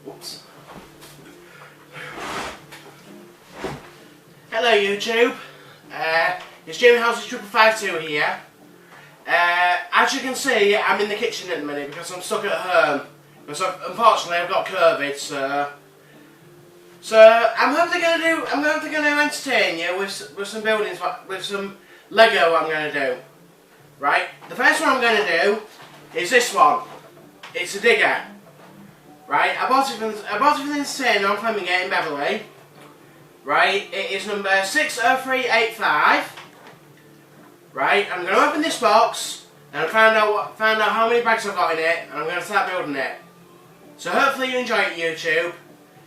Oops. Hello YouTube, it's Jamie Houses 552 here. As you can see, I'm in the kitchen at the minute because I'm stuck at home. Because unfortunately I've got COVID, so I'm hopefully going to entertain you with some buildings, with some Lego I'm going to do. Right, the first one I'm going to do is this one. It's a digger. Right, I bought it from the Entertainer on Flemingate in Beverley. Right, it is number 60385. Right, I'm going to open this box and find out how many bags I've got in it, and I'm going to start building it. So hopefully you enjoy it, YouTube,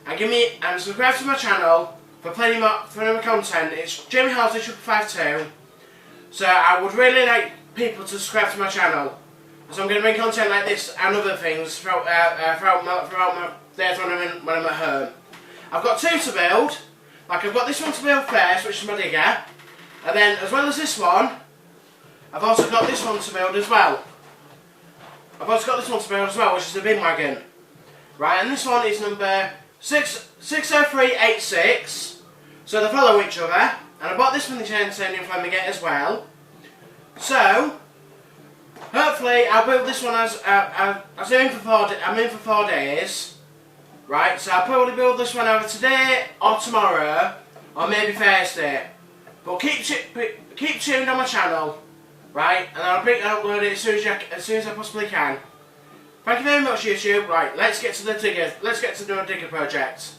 and subscribe to my channel for plenty more content. It's Jamie Housley 552. So I would really like people to subscribe to my channel, because I'm going to bring content like this and other things throughout my days when I'm at home. I've got two to build. Like, I've got this one to build first, which is my digger, and then as well as this one, I've also got this one to build as well. Which is the bin wagon. Right, and this one is number 60386. So they follow each other, and I bought this from the Entertainer in Flemingate as well. So hopefully I'll build this one I'm in for 4 days. Right, so I'll probably build this one either today or tomorrow, or maybe Thursday. But keep tuned on my channel, right? And I'll upload it as soon as I possibly can. Thank you very much, YouTube. Right, let's get to the digger. Let's get to the digger project.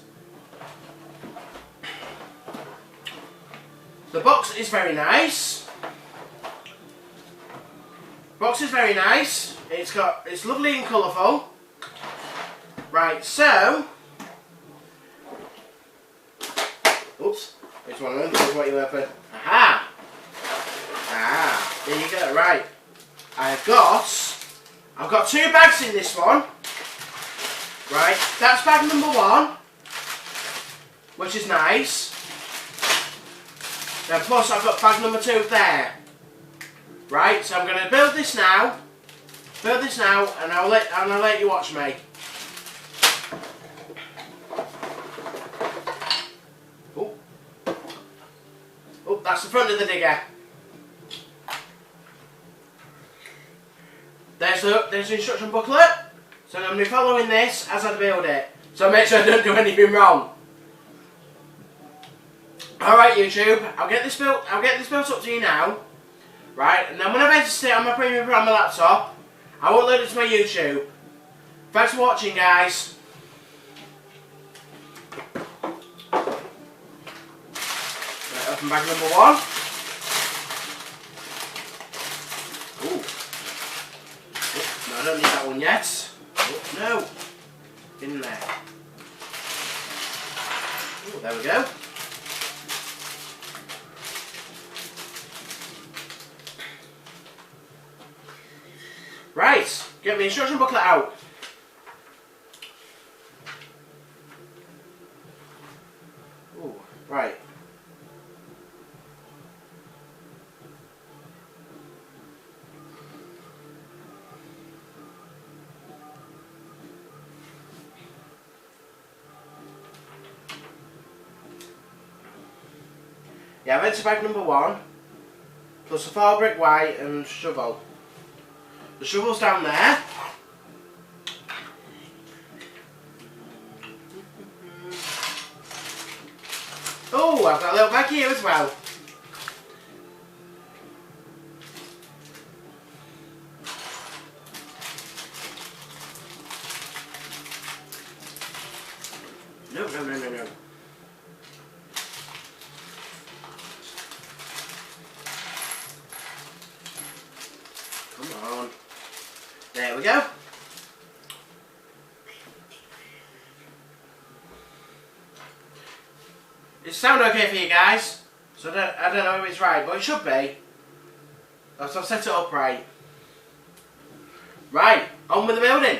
The box is very nice. It's lovely and colourful. Right, so, oops, which one of them is what you open? Aha! There you go, right. I've got 2 bags in this one. Right, that's bag number 1, which is nice. Then plus I've got bag number 2 there. Right, so I'm going to build this now, and I'll let you watch me. That's the front of the digger. There's the instruction booklet. So I'm going to be following this as I build it. So make sure I don't do anything wrong. Alright YouTube, I'll get this built up to you now. Right, and then when I've edited it on my Premiere Pro on my laptop, I will upload it to my YouTube. Thanks for watching, guys. Open bag number 1. Ooh. No, I don't need that one yet. Oh, no. In there. Ooh, there we go. Right, get the instruction booklet out. Ooh, right. Yeah, I've entered bag number 1, plus a 4 brick white and shovel. The shovel's down there. Oh, I've got a little bag here as well. No. Come on. There we go. Does it sound okay for you guys? So I don't know if it's right, but it should be. So I've set it up right. Right, on with the building.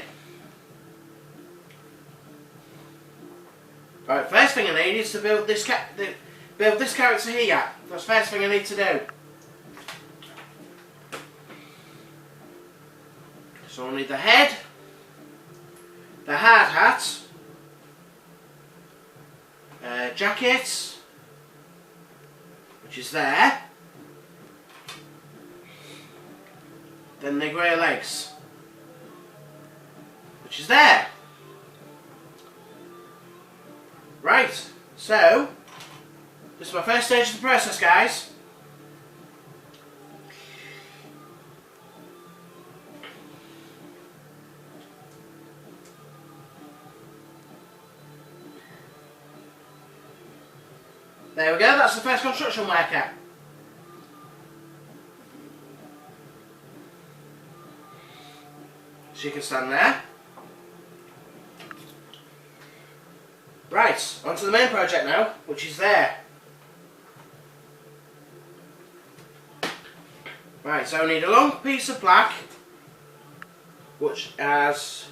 Right, first thing I need is to build this character here. That's the first thing I need to do. So I need the head, the hard hat, jacket, which is there. Then the grey legs, which is there. Right, so this is my first stage of the process, guys. There we go, that's the first construction worker. She can stand there. Right, on to the main project now, which is there. Right, so I need a long piece of black, which is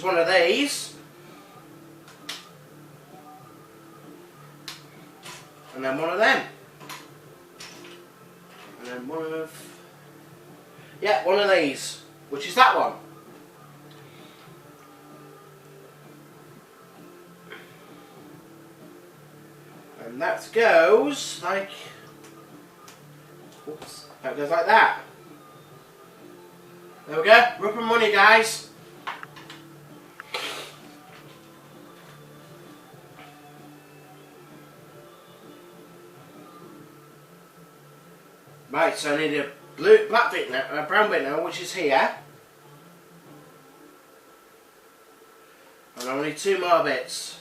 one of these. And then one of them. And then one of these, which is that one. And that goes like, oops, that goes like that. There we go, rubber money, guys. Right, so I need a black bit now, a brown bit now, which is here. And I need 2 more bits.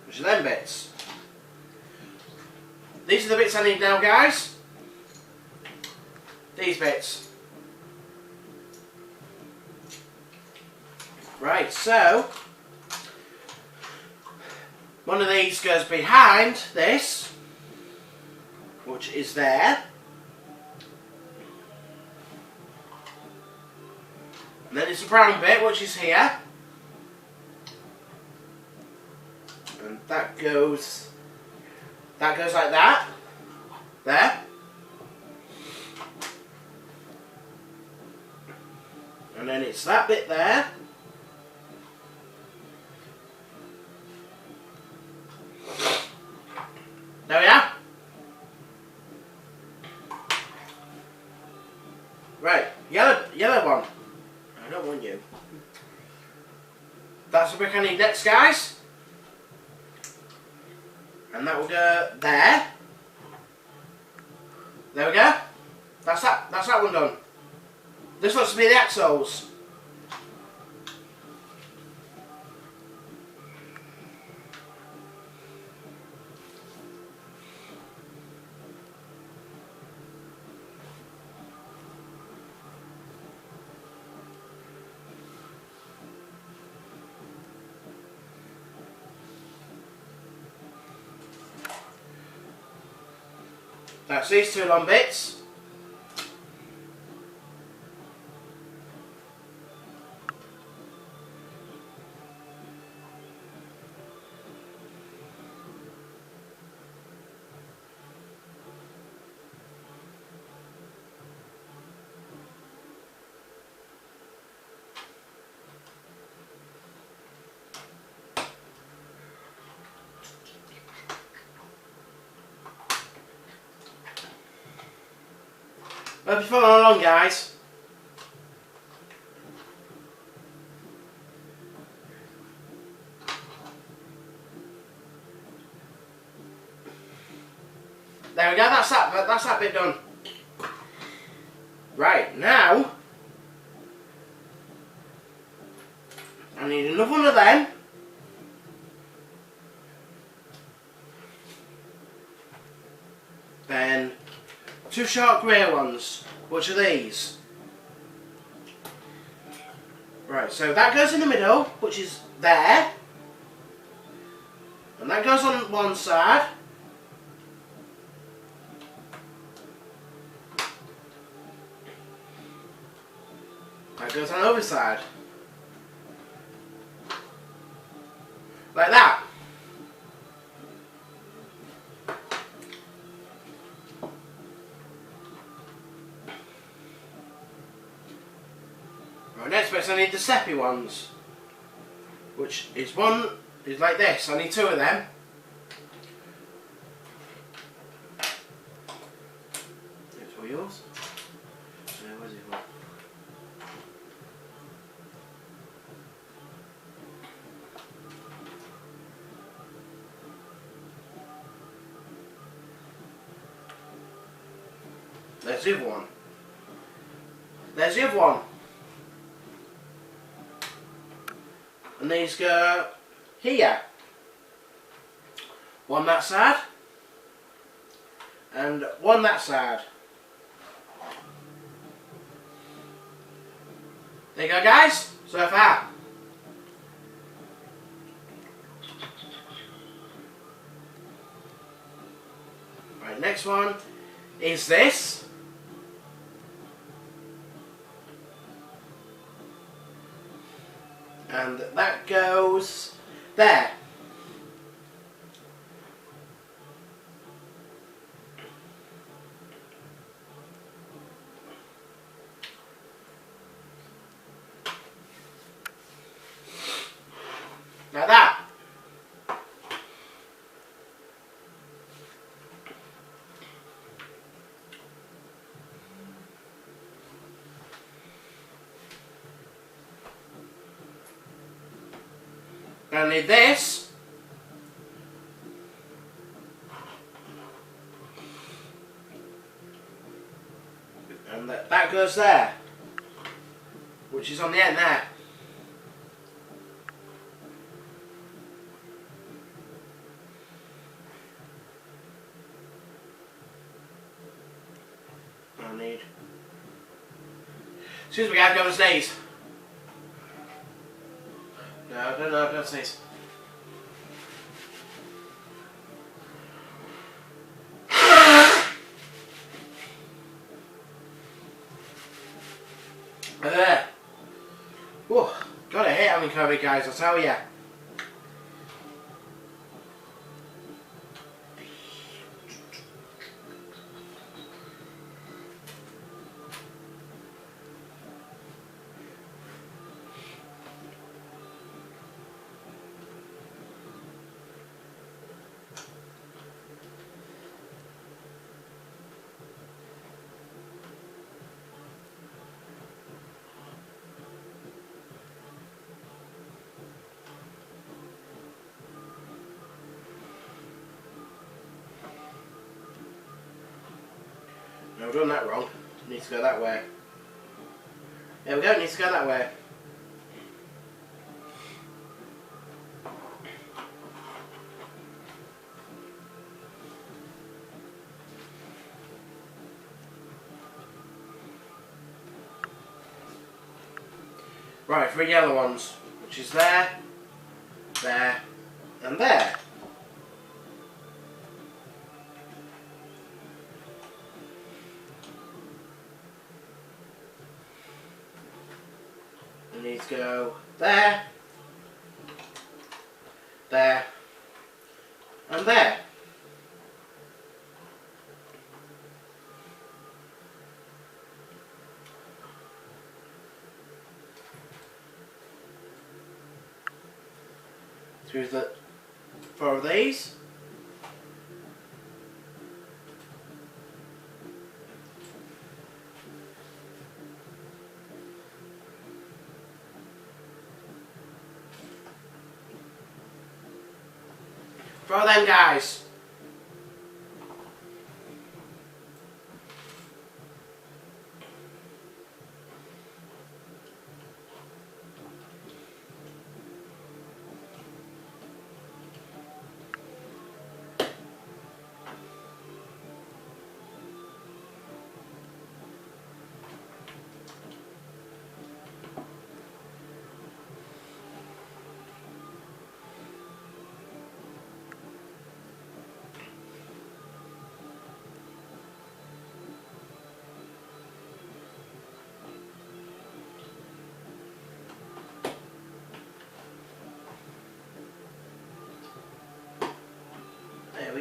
Which are them bits. These are the bits I need now, guys. These bits. Right, so one of these goes behind this, which is there. And then it's a brown bit, which is here. And that goes like that. There. And then it's that bit there. There we are. Right, yellow one. I don't want you. That's the brick I need next, guys. And that will go there. There we go. That's that one done. This looks to be the axles. That's these 2 long bits. Hope you're following along, guys. There we go, that's that bit done. Right, now I need another one of them. Then 2 short grey ones, which are these. Right, so that goes in the middle, which is there. And that goes on one side. goes on the other side. Like that. Right, next bit I need the Seppi ones. Which is one, is like this. I need 2 of them. There's all yours. Where's it from? There's the other one. There's the other one. And these go here. One that side. And one that side. There you go, guys. So far. Right, next one is this. And that goes there. Like that. I need this. And that goes there. Which is on the end there. I need... Excuse me guys, go to sneeze. No, don't sneeze. There. Whoa, got a hit having COVID, guys, I'll tell ya. No, I've done that wrong. It needs to go that way. There we go, it needs to go that way. Right, 3 yellow ones, which is there, there, and there. It needs to go there, there, and there. Through the 4 of these. For them guys.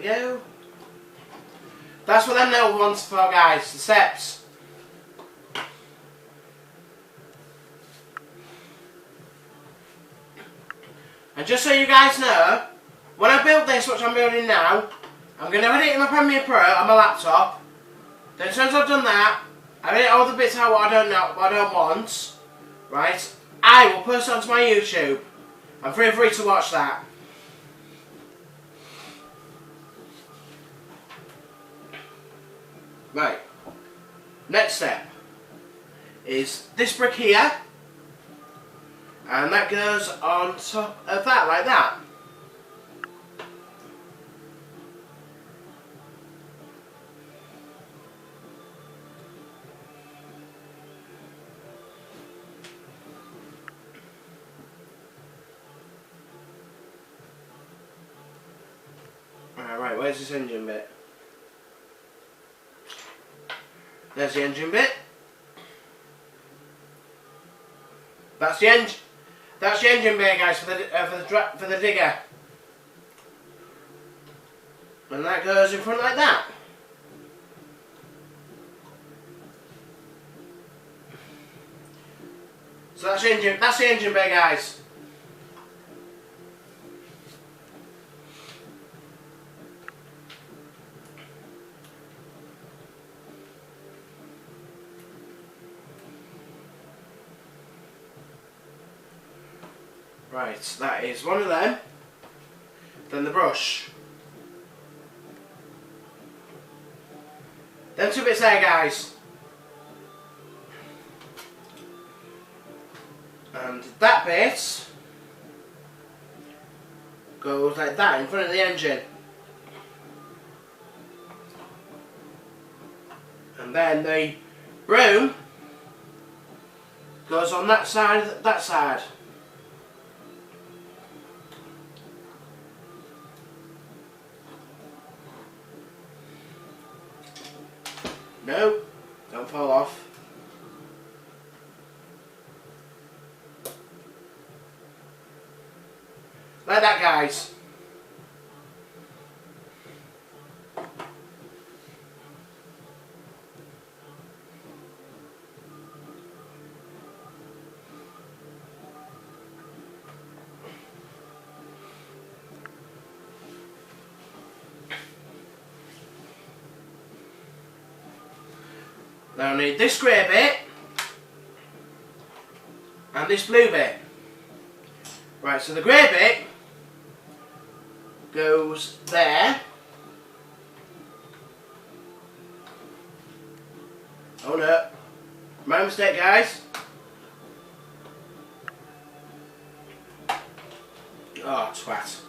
go. That's what them little ones are for, guys, the steps. And just so you guys know, when I build this, which I'm building now, I'm going to edit it in my Premiere Pro on my laptop. Then as soon as I've done that, I edit all the bits out what I don't know, what I don't want, right? I will post it onto my YouTube. And feel free to watch that. Right. Next step is this brick here. And that goes on top of that, like that. Alright, where's this engine bit? There's the engine bit. That's the engine. That's the engine bay, guys, for the digger. And that goes in front like that. So that's the engine. That's the engine bay, guys. Right, that is one of them. Then the brush. Them two bits there, guys. And that bit goes like that in front of the engine. And then the broom goes on that side, that side. No, don't fall off. Like that, guys. Now I need this grey bit and this blue bit. Right, so the grey bit goes there. Oh no, my mistake, guys. Oh, twat.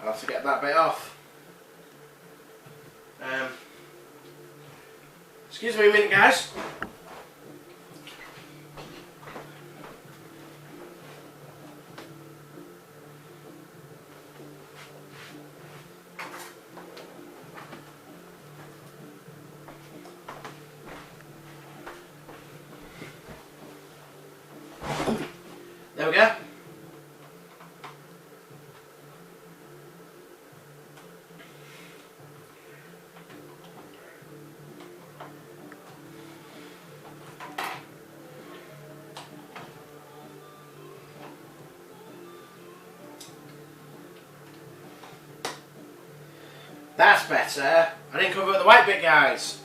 I'll have to get that bit off. Excuse me a minute, guys. There we go. That's better. I didn't cover up the white bit, guys.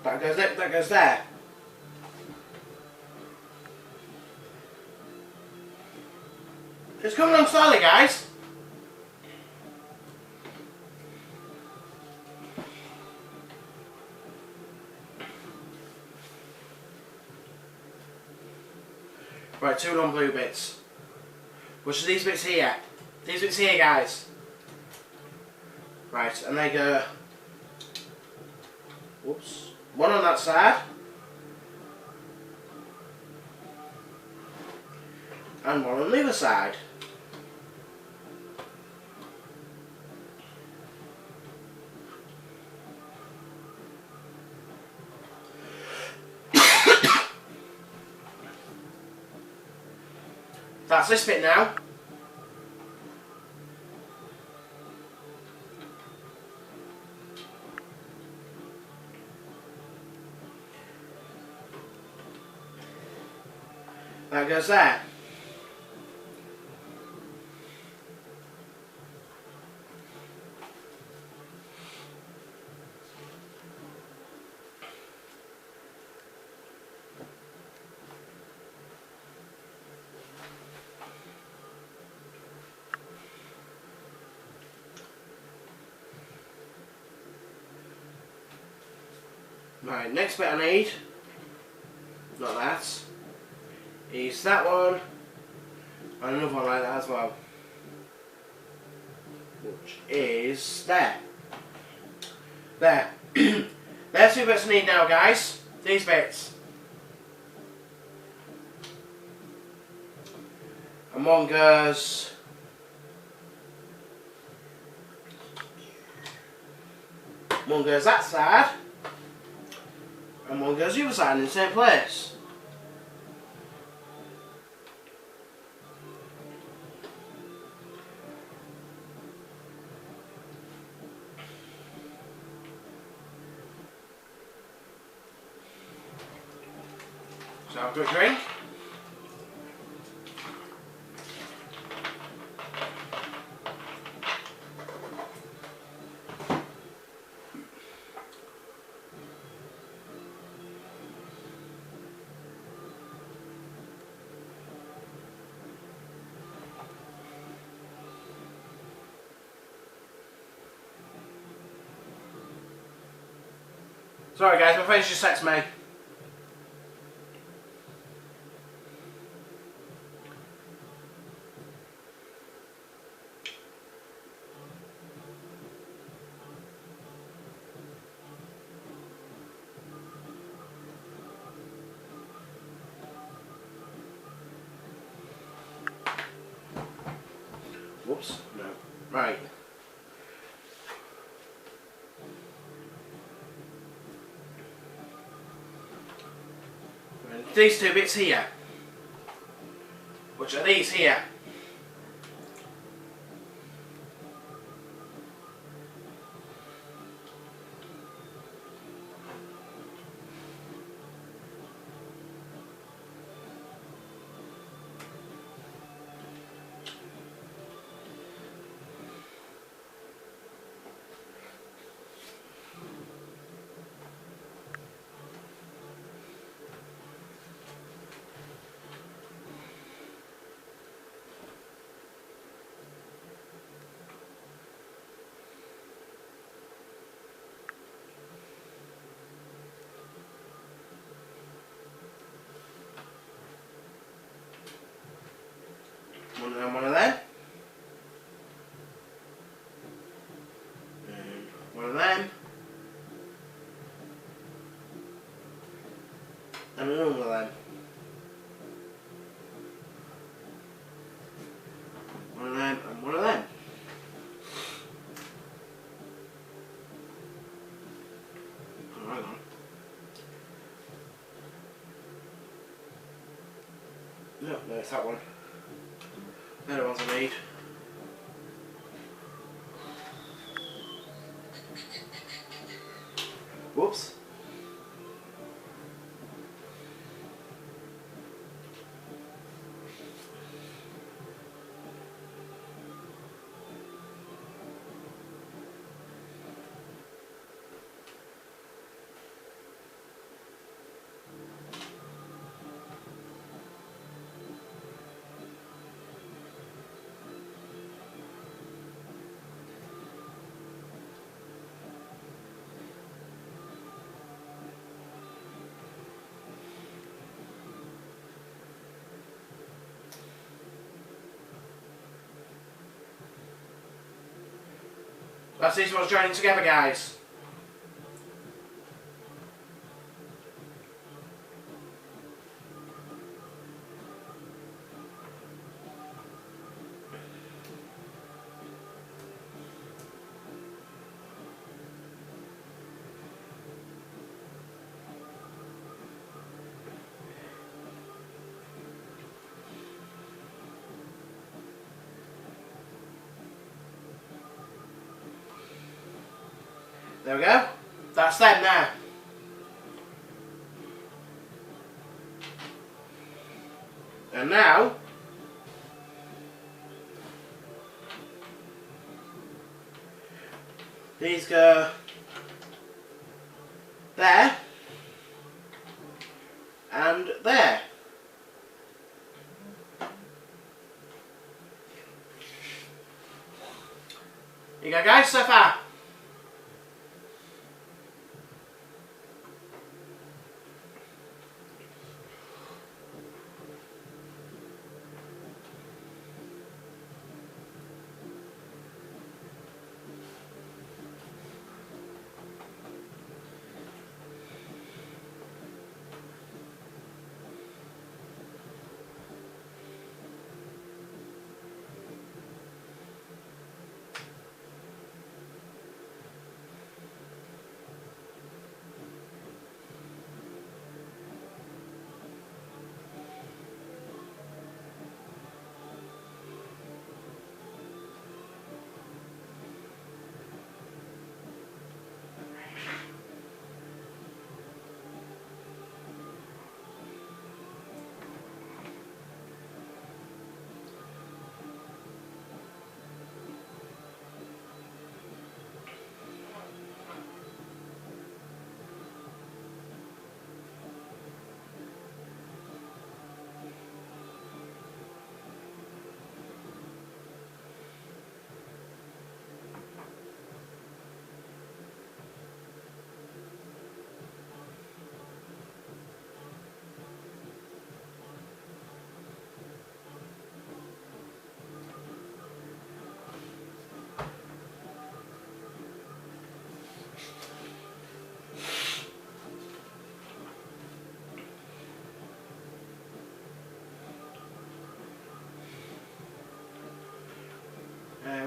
That goes there. That goes there. It's coming on slowly, guys. Right, two non-blue bits. Which are these bits here. These bits here, guys. Right, and they go... Whoops. One on that side. and one on the other side. That's this bit now. That goes there. Right, next bit I need, not that, is that one, and another one like that as well, which is there. There. There's two bits I need now, guys, these bits. And one goes that side, and one goes the other side in the same place. So have a quick drink. Sorry guys, my face just texted me. Whoops, no. Right. These two bits here, which are these here. One of them, one of them. And one of them. And another one of them. One of them and one of them. Oh, hang on. No, it's that one. They're the ones I need. Whoops. That's these ones joining together, guys. There we go. That's them now. And now, these go there and there. Here you go, guys, so far.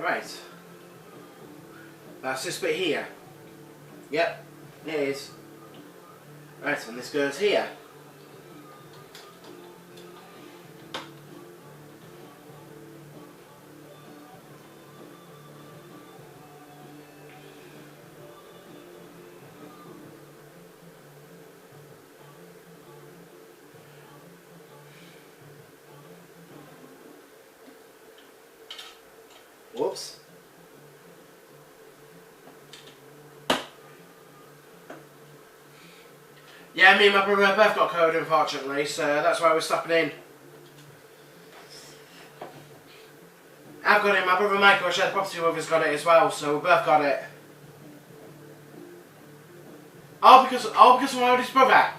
Right. That's this bit here. Yep, it is. Right, and this goes here. Whoops. Yeah, me and my brother both got COVID, unfortunately, so that's why we're stopping in. I've got it, my brother Michael, who shared the property with, has got it as well, so we both got it. All because of my oldest brother.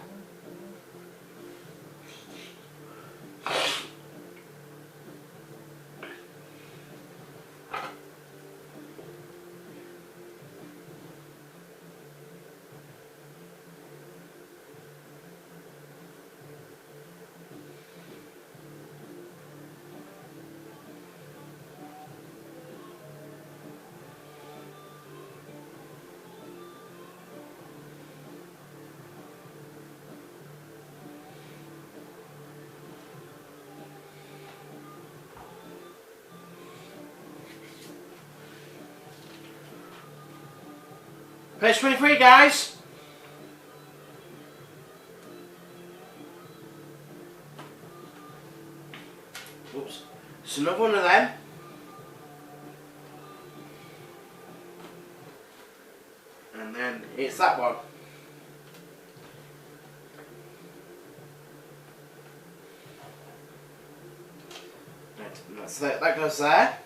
Page 23, guys. Oops. It's another one of them. And then it's that one. Right, and that goes there.